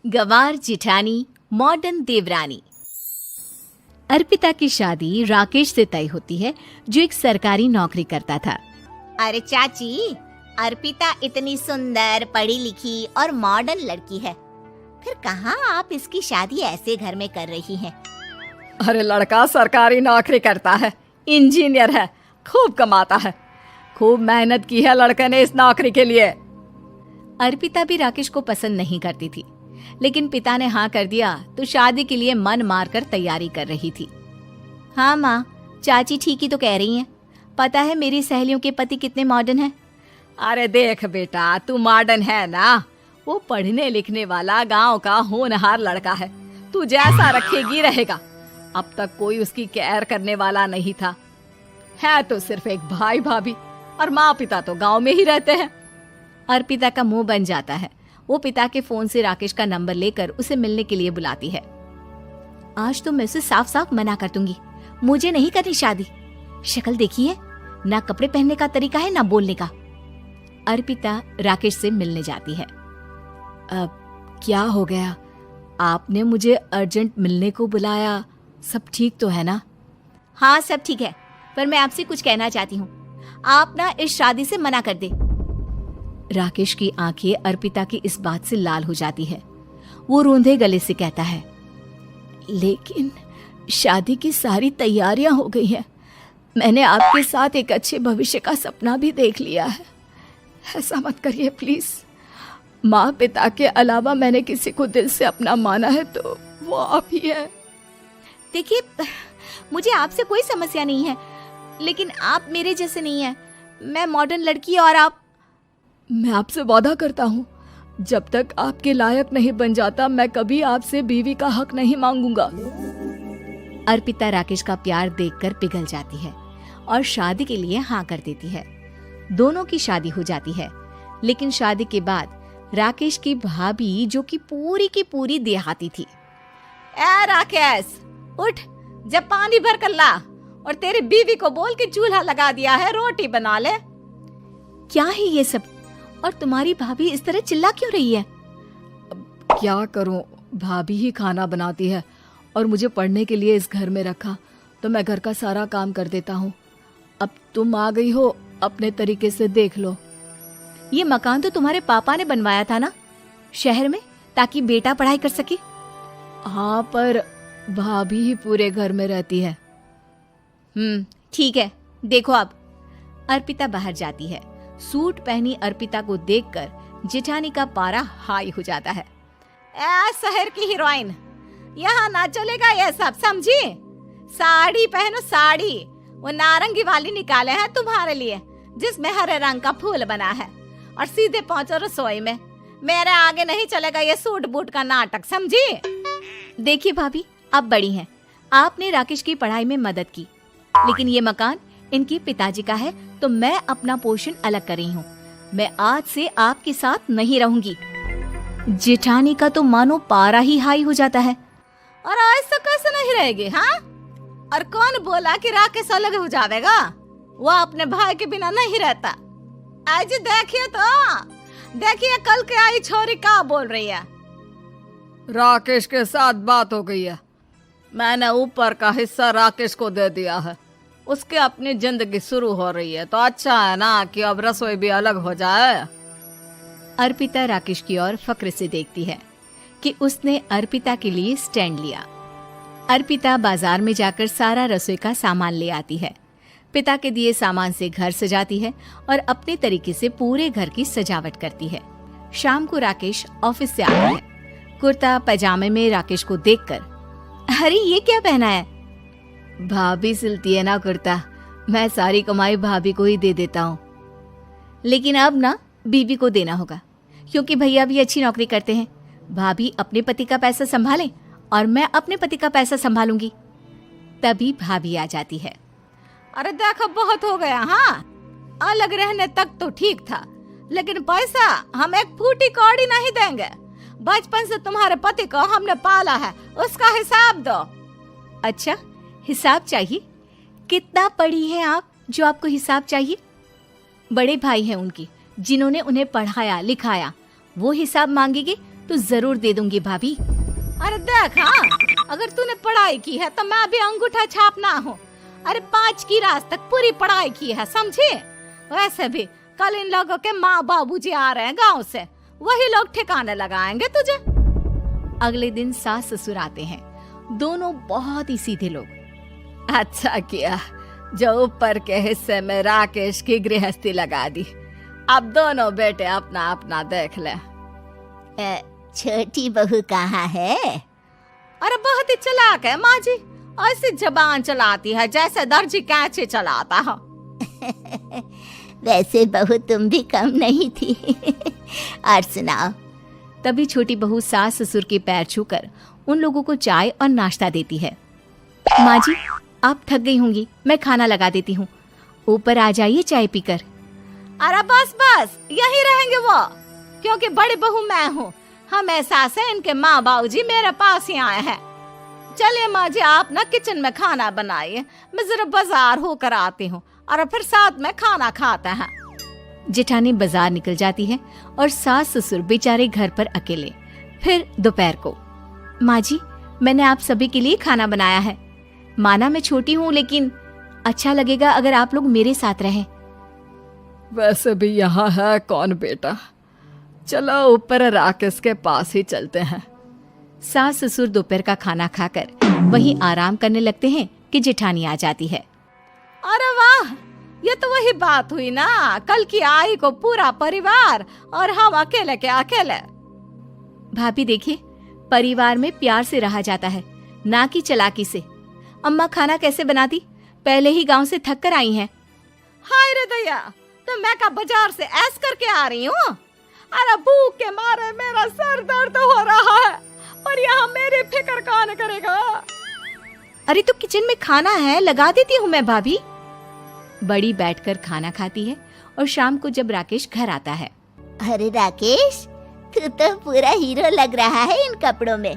गंवार जिठानी modern देवरानी। अर्पिता की शादी राकेश से तय होती है, जो एक सरकारी नौकरी करता था। अरे चाची, अर्पिता इतनी सुंदर, पढ़ी लिखी और मॉडर्न लड़की है, फिर कहाँ आप इसकी शादी ऐसे घर में कर रही हैं? अरे लड़का सरकारी नौकरी करता है, इंजीनियर है, खूब कमाता है, खूब मेहनत की है लड़के ने इस नौकरी के लिए। अर्पिता भी राकेश को पसंद नहीं करती थी, लेकिन पिता ने हाँ कर दिया तो शादी के लिए मन मारकर तैयारी कर रही थी। हाँ माँ, चाची ठीक ही तो कह रही हैं। पता है मेरी सहेलियों के पति कितने मॉडर्न हैं। अरे देख बेटा, तू मॉडर्न है ना, वो पढ़ने लिखने वाला गांव का होनहार लड़का है, तू जैसा रखेगी रहेगा। अब तक कोई उसकी केयर करने वाला नहीं था, है तो सिर्फ एक भाई भाभी, और माँ पिता तो गांव में ही रहते हैं। अर्पिता का मुंह बन जाता है। वो पिता के फोन से राकेश का नंबर लेकर उसे मिलने के लिए बुलाती है। आज तो मैं उसे साफ साफ मना कर दूंगी, मुझे नहीं करनी शादी। शक्ल देखी है ना, कपड़े पहनने का तरीका है ना बोलने का। अर्पिता राकेश से मिलने जाती है। अब क्या हो गया, आपने मुझे अर्जेंट मिलने को बुलाया, सब ठीक तो है ना? हाँ सब ठीक है, पर मैं आपसे कुछ कहना चाहती हूँ। आप ना इस शादी से मना कर दे। राकेश की आंखें अर्पिता की इस बात से लाल हो जाती है। वो रोंदे गले से कहता है, लेकिन शादी की सारी तैयारियां हो गई हैं। मैंने आपके साथ एक अच्छे भविष्य का सपना भी देख लिया है। ऐसा मत करिए प्लीज। माँ पिता के अलावा मैंने किसी को दिल से अपना माना है तो वो आप ही है। देखिए, मुझे आपसे कोई समस्या नहीं है, लेकिन आप मेरे जैसे नहीं हैं। मैं मॉडर्न लड़की और आप। मैं आपसे वादा करता हूँ, जब तक आपके लायक नहीं बन जाता मैं कभी आपसे बीवी का हक नहीं मांगूंगा। अर्पिता राकेश का प्यार देखकर पिघल जाती है और शादी के लिए हाँ कर देती है। दोनों की शादी हो जाती है, लेकिन शादी के बाद राकेश की भाभी, जो कि पूरी देहाती थी। ए राकेश, उठ, जब पानी भर कर ला और तेरी बीवी को बोल के चूल्हा लगा दिया है, रोटी बना ले। क्या है ये सब? और तुम्हारी भाभी इस तरह चिल्ला क्यों रही है? क्या करूं, भाभी ही खाना बनाती है और मुझे पढ़ने के लिए इस घर में रखा, तो मैं घर का सारा काम कर देता हूँ। अब तुम आ गई हो, अपने तरीके से देख लो। ये मकान तो तुम्हारे पापा ने बनवाया था ना शहर में, ताकि बेटा पढ़ाई कर सके। हाँ, पर भाभी ही पूरे घर में रहती है। ठीक है, देखो अब। अर्पिता बाहर जाती है। सूट पहनी अर्पिता को देखकर जेठानी का पारा हाई हो जाता है। ए शहर की हीरोइन, यहाँ ना चलेगा ये सब, समझी? साड़ी पहनो, साड़ी। वो नारंगी वाली निकाले हैं तुम्हारे लिए, जिसमें हरे रंग का फूल बना है, और सीधे पहुंचो रसोई में। मेरे आगे नहीं चलेगा ये सूट बूट का नाटक, समझी? देखिए भाभी, आप बड़ी हैं, आपने राकेश की पढ़ाई में मदद की, लेकिन ये मकान इनके पिताजी का है, तो मैं अपना पोर्शन अलग कर रही हूँ। मैं आज से आपके साथ नहीं रहूंगी। जेठानी का तो मानो पारा ही हाई हो जाता है। और ऐसा कैसे नहीं रहेगी? हाँ, और कौन बोला कि राकेश अलग हो जाएगा? वो अपने भाई के बिना नहीं रहता। आज देखिए तो, देखिए कल के आई छोरी क्या बोल रही है। राकेश के साथ बात हो गई है, मैंने ऊपर का हिस्सा राकेश को दे दिया है, उसके अपनी जिंदगी शुरू हो रही है, तो अच्छा है ना कि अब रसोई भी अलग हो जाए। अर्पिता राकेश की ओर फक्र से देखती है कि उसने अर्पिता के लिए स्टैंड लिया। अर्पिता बाजार में जाकर सारा रसोई का सामान ले आती है। पिता के दिए सामान से घर सजाती है और अपने तरीके से पूरे घर की सजावट करती है। शाम को राकेश ऑफिस से आता है। कुर्ता पैजामे में राकेश को देखकर, अरे ये क्या पहना है? भाभी सिलती है ना कुर्ता, मैं सारी कमाई भाभी को ही दे देता हूँ। लेकिन अब ना बीवी को देना होगा, क्योंकि भैया भी अच्छी नौकरी करते हैं। भाभी अपने पति का पैसा संभालें और मैं अपने पति का पैसा संभालूंगी। तभी भाभी आ जाती है। अरे देखो, बहुत हो गया। हाँ, अलग रहने तक तो ठीक था, लेकिन पैसा हम एक फूटी कौड़ी नहीं देंगे। बचपन से तुम्हारे पति को हमने पाला है, उसका हिसाब दो। अच्छा, हिसाब चाहिए? कितना पढ़ी है आप जो आपको हिसाब चाहिए? बड़े भाई हैं उनकी, जिन्होंने उन्हें पढ़ाया लिखाया, वो हिसाब मांगेंगे तो जरूर दे दूंगी भाभी। अरे देख, हाँ, अगर तूने पढ़ाई की है तो मैं भी अंगूठा छापना हूँ। अरे 5 की क्लास तक पूरी पढ़ाई की है, समझे? वैसे भी कल इन लोगों के माँ बाबूजी आ रहे हैं गांव से, वही लोग ठिकाने लगाएंगे तुझे। अगले दिन सास ससुर आते हैं, दोनों बहुत ही सीधे लोग। अच्छा किया जो ऊपर के हिस्से में राकेश की गृहस्थी लगा दी। अब दोनों बेटे अपना अपना देख ले। छोटी बहू कहाँ है? अरे बहुत ही चालाक है माँ जी, ऐसी जबान चलाती है जैसे दर्जी कैंची चलाता है। वैसे बहू तुम भी कम नहीं थी। और सुनाओ। तभी छोटी बहू सास ससुर के पैर छूकर उन लोगों को चाय और नाश्ता देती है। माँ जी, आप थक गई होंगी, मैं खाना लगा देती हूँ, ऊपर आ जाइए चाय पीकर। अरे बस बस, यही रहेंगे वो, क्योंकि बड़ी बहू मैं हूँ। हम एहसास है इनके माँ बाबूजी मेरे पास ही आए हैं। चलिए माँ जी, आप ना किचन में खाना बनाइए, मैं जरा बाजार होकर आती हूँ और फिर साथ में खाना खाते हैं। जेठानी बाजार निकल जाती है और सास ससुर बेचारे घर पर अकेले। फिर दोपहर को, माँ जी, मैंने आप सभी के लिए खाना बनाया है। माना मैं छोटी हूँ, लेकिन अच्छा लगेगा अगर आप लोग मेरे साथ रहें। वैसे भी यहाँ है कौन बेटा, चलो ऊपर राकेश के पास ही चलते हैं। सास ससुर दोपहर का खाना खाकर वहीं आराम करने लगते हैं कि जेठानी आ जाती है। अरे वाह, ये तो वही बात हुई ना, कल की आई को पूरा परिवार और हम अकेले के अकेले। भाभी देखिए, परिवार में प्यार से रहा जाता है, ना कि चालाकी से। अम्मा खाना कैसे बनाती, पहले ही गांव से थक कर आई हैं। हाय रे दया, तो मैं का बाजार से ऐस करके आ रही हूँ। अरे भूख के मारे मेरा सर दर्द हो रहा है और यहाँ मेरी फिक्र कौन करेगा। अरे तो किचन में खाना है, लगा देती हूँ मैं भाभी। बड़ी बैठकर खाना खाती है और शाम को जब राकेश घर आता है। अरे राकेश, तू तो पूरा हीरो लग रहा है इन कपड़ों में।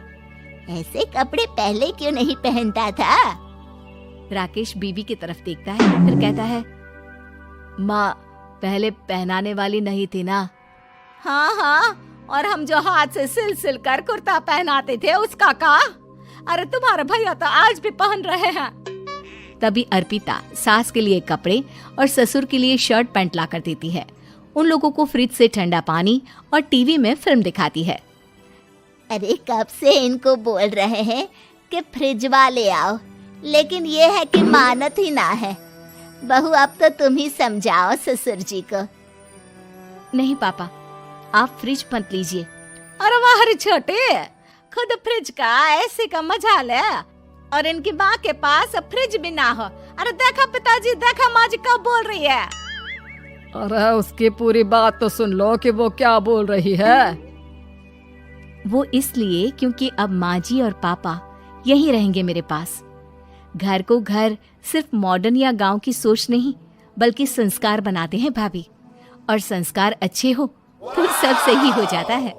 ऐसे कपड़े पहले क्यों नहीं पहनता था? राकेश बीबी की तरफ देखता है, फिर कहता है, माँ पहले पहनाने वाली नहीं थी ना। हाँ हाँ, और हम जो हाथ से सिल सिल कर कुर्ता पहनाते थे उसका का? अरे तुम्हारे भैया तो आज भी पहन रहे हैं। तभी अर्पिता सास के लिए कपड़े और ससुर के लिए शर्ट पैंट ला कर देती है। उन लोगों को फ्रिज से ठंडा पानी और टीवी में फिल्म दिखाती है। अरे कब से इनको बोल रहे हैं कि फ्रिज वाले आओ, लेकिन ये है कि मानत ही ना है। बहू, अब तो तुम ही समझाओ ससुर जी को। नहीं पापा, आप फ्रिज मत लीजिए। अरे वाह रे छोटे, खुद फ्रिज का ऐसे का मजा ले, और इनकी माँ के पास फ्रिज भी ना हो। अरे देखा पिताजी, देखा माँ जी कब बोल रही है। अरे उसकी पूरी बात तो सुन लो कि वो क्या बोल रही है। वो इसलिए क्योंकि अब माँ जी और पापा यहीं रहेंगे मेरे पास। घर को घर सिर्फ मॉडर्न या गांव की सोच नहीं, बल्कि संस्कार बनाते हैं भाभी, और संस्कार अच्छे हो तो सब सही हो जाता है।